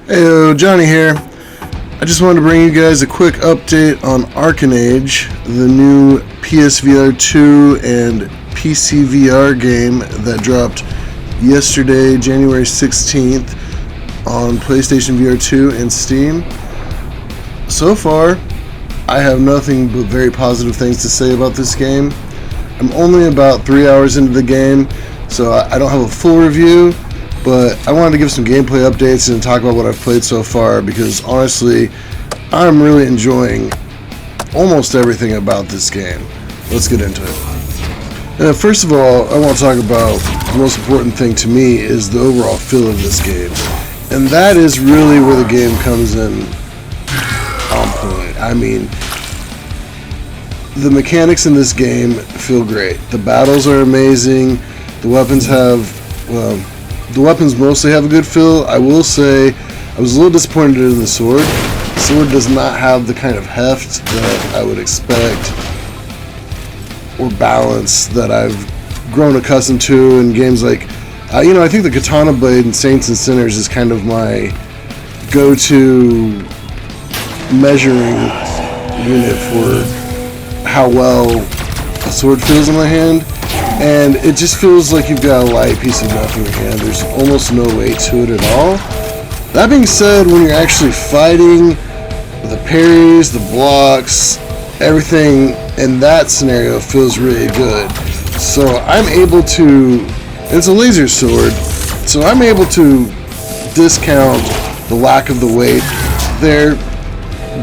Hey, Johnny here. I just wanted to bring you guys a quick update on Arken Age, the new PSVR2 and PCVR game that dropped yesterday, January 16th, on PlayStation VR2 and Steam. So far, I have nothing but very positive things to say about this game. I'm only about 3 hours into the game, so I don't have a full review, but I wanted to give some gameplay updates and talk about what I've played so far, because honestly, I'm really enjoying almost everything about this game. Let's get into it. First of all, I want to talk about the most important thing to me is the overall feel of this game. And that is really where the game comes in on point. I mean, the mechanics in this game feel great. The battles are amazing. The weapons mostly have a good feel. I will say I was a little disappointed in the sword. The sword does not have the kind of heft that I would expect or balance that I've grown accustomed to in games like, I think the Katana Blade in Saints and Sinners is kind of my go-to measuring unit for how well a sword feels in my hand. And it just feels like you've got a light piece of metal in your hand. There's almost no weight to it at all. That being said, when you're actually fighting, the parries, the blocks, everything in that scenario feels really good. So I'm able to, it's a laser sword, so I'm able to discount the lack of the weight there,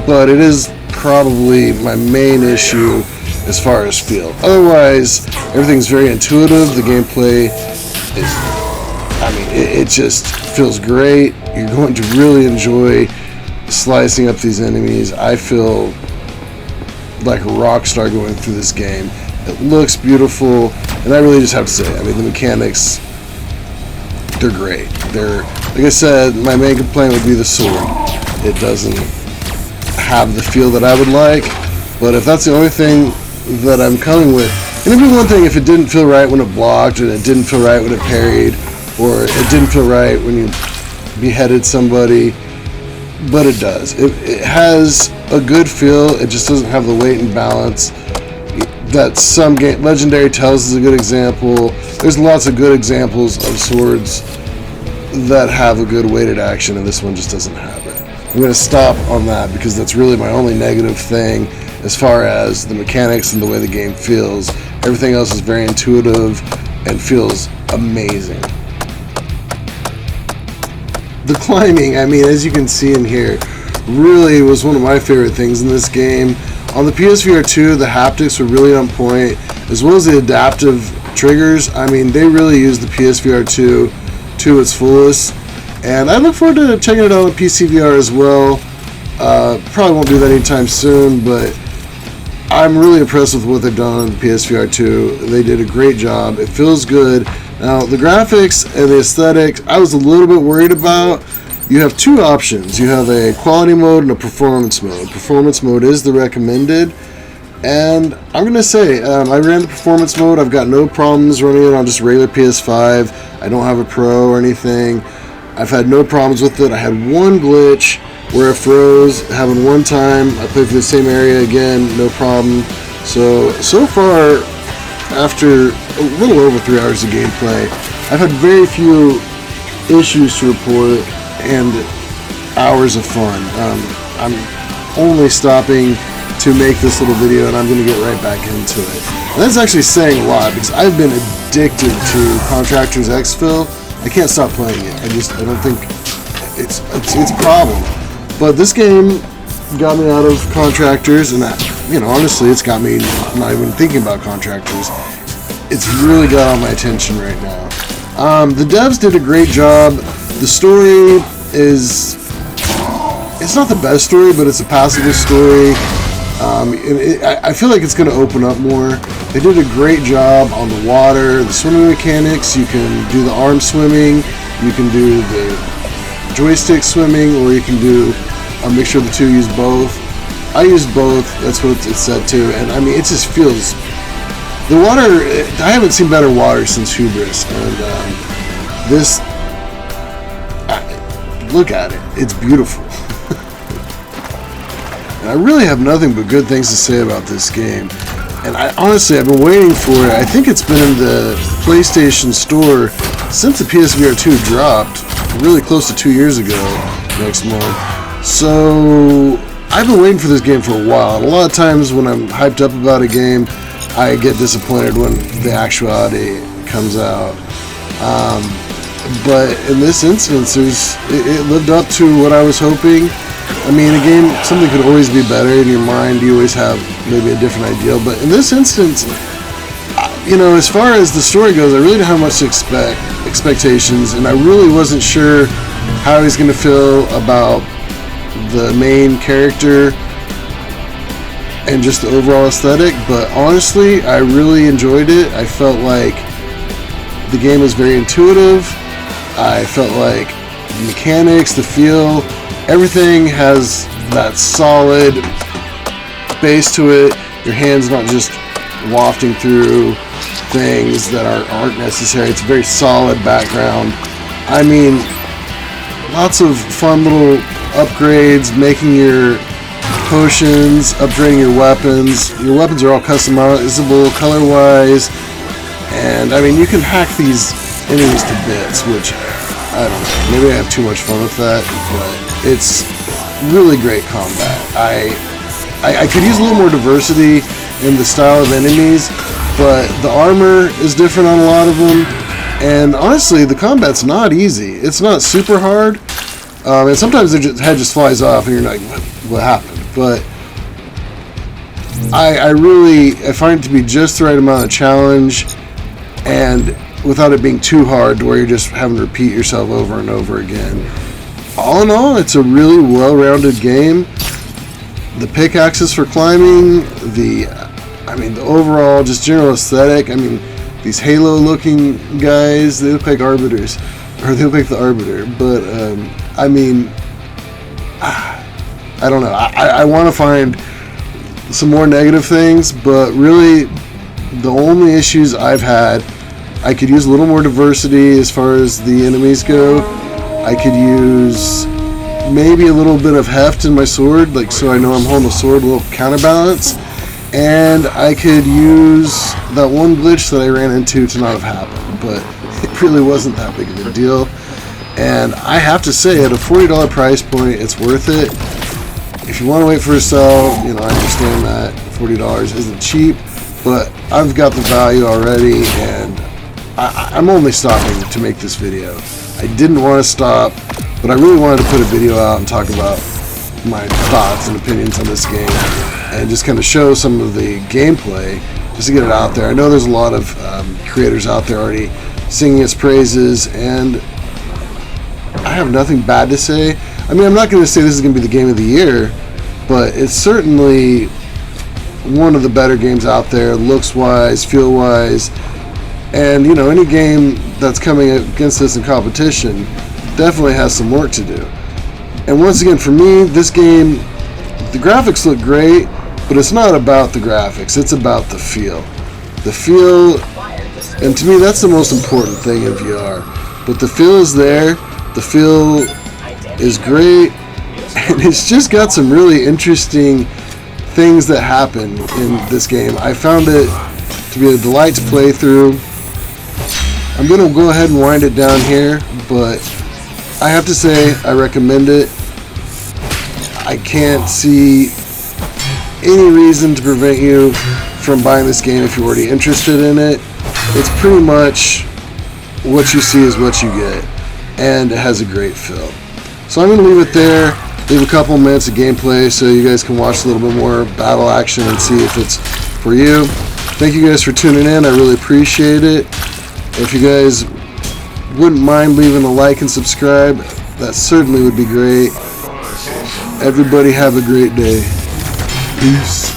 but it is probably my main issue as far as feel. Otherwise, everything's very intuitive. The gameplay is, it just feels great. You're going to really enjoy slicing up these enemies. I feel like a rock star going through this game. It looks beautiful, and I really just have to say, the mechanics, they're great. Like I said, my main complaint would be the sword. It doesn't have the feel that I would like, but if that's the only thing that I'm coming with, and it'd be one thing if it didn't feel right when it blocked, and it didn't feel right when it parried, or it didn't feel right when you beheaded somebody, but it does. It has a good feel. It just doesn't have the weight and balance that some game, Legendary Tales is a good example. There's lots of good examples of swords that have a good weighted action, and this one just doesn't have it. I'm going to stop on that because that's really my only negative thing as far as the mechanics and the way the game feels. Everything else is very intuitive and feels amazing. The climbing, as you can see in here, really was one of my favorite things in this game. On the PSVR2, the haptics were really on point, as well as the adaptive triggers. They really used the PSVR2 to its fullest. And I look forward to checking it out on PCVR as well. Probably won't do that anytime soon, but I'm really impressed with what they've done on the PSVR2. They did a great job. It feels good. Now, the graphics and the aesthetics, I was a little bit worried about. You have two options. You have a quality mode and a performance mode. Performance mode is the recommended. And I'm going to say, I ran the performance mode. I've got no problems running it on just regular PS5. I don't have a Pro or anything. I've had no problems with it. I had one glitch where it froze, happened one time. I played for the same area again, no problem. So far, after a little over 3 hours of gameplay, I've had very few issues to report and hours of fun. I'm only stopping to make this little video, and I'm going to get right back into it. And that's actually saying a lot, because I've been addicted to Contractors Exfil. I can't stop playing it. I don't think it's a problem. But this game got me out of Contractors, and honestly, it's got me not even thinking about Contractors. It's really got on my attention right now. The devs did a great job. The story it's not the best story, but it's a passable story. I feel like it's going to open up more. They did a great job on the water, the swimming mechanics. You can do the arm swimming, you can do the joystick swimming, or you can do a mixture of the two. Use both. I used both. That's what it's set to, and it just feels. The water. I haven't seen better water since Hubris, and this look at it. It's beautiful. And I really have nothing but good things to say about this game. And honestly, I've been waiting for it. I think it's been in the PlayStation Store since the PSVR2 dropped, really close to 2 years ago next month. So I've been waiting for this game for a while. And a lot of times when I'm hyped up about a game, I get disappointed when the actuality comes out. But in this instance, it lived up to what I was hoping. I mean, a game, something could always be better in your mind. You always have maybe a different ideal. But in this instance, you know, as far as the story goes, I really didn't have much to expectations, and I really wasn't sure how I was going to feel about the main character and just the overall aesthetic. But honestly, I really enjoyed it. I felt like the game was very intuitive. I felt like the mechanics, the feel, everything has that solid base to it. Your hand's not just wafting through things that aren't necessary. It's a very solid background. I mean, lots of fun little upgrades, making your potions, upgrading your weapons. Your weapons are all customizable color-wise. And, I mean, you can hack these enemies to bits, which, I don't know, maybe I have too much fun with that, but it's really great combat. I could use a little more diversity in the style of enemies, but the armor is different on a lot of them, and honestly, the combat's not easy. It's not super hard, and sometimes their head just flies off, and you're like, what happened? But I find it to be just the right amount of challenge, and without it being too hard to where you're just having to repeat yourself over and over again. All in all, it's a really well-rounded game. The pickaxes for climbing, the overall just general aesthetic. I mean, these Halo-looking guys, they look like Arbiters, or they look like the Arbiter. But I mean, I don't know. I want to find some more negative things, but really, the only issues I've had, I could use a little more diversity as far as the enemies go. I could use maybe a little bit of heft in my sword, like so I know I'm holding a sword, a little counterbalance. And I could use that one glitch that I ran into to not have happened, but it really wasn't that big of a deal. And I have to say, at a $40 price point, it's worth it. If you want to wait for a sale, you know, I understand that $40 isn't cheap, but I've got the value already, and I'm only stopping to make this video. I didn't want to stop, but I really wanted to put a video out and talk about my thoughts and opinions on this game and just kind of show some of the gameplay just to get it out there. I know there's a lot of creators out there already singing its praises, and I have nothing bad to say. I mean, I'm not going to say this is going to be the game of the year, but it's certainly one of the better games out there, looks-wise, feel-wise. And, you know, any game that's coming against this in competition definitely has some work to do. And once again, for me, this game, the graphics look great, but it's not about the graphics. It's about the feel. The feel, and to me, that's the most important thing in VR. But the feel is there. The feel is great. And it's just got some really interesting things that happen in this game. I found it to be a delight to play through. I'm going to go ahead and wind it down here, but I have to say I recommend it. I can't see any reason to prevent you from buying this game if you're already interested in it. It's pretty much what you see is what you get, and it has a great feel. So I'm going to leave it there, leave a couple minutes of gameplay so you guys can watch a little bit more battle action and see if it's for you. Thank you guys for tuning in. I really appreciate it. If you guys wouldn't mind leaving a like and subscribe, that certainly would be great. Everybody have a great day. Peace.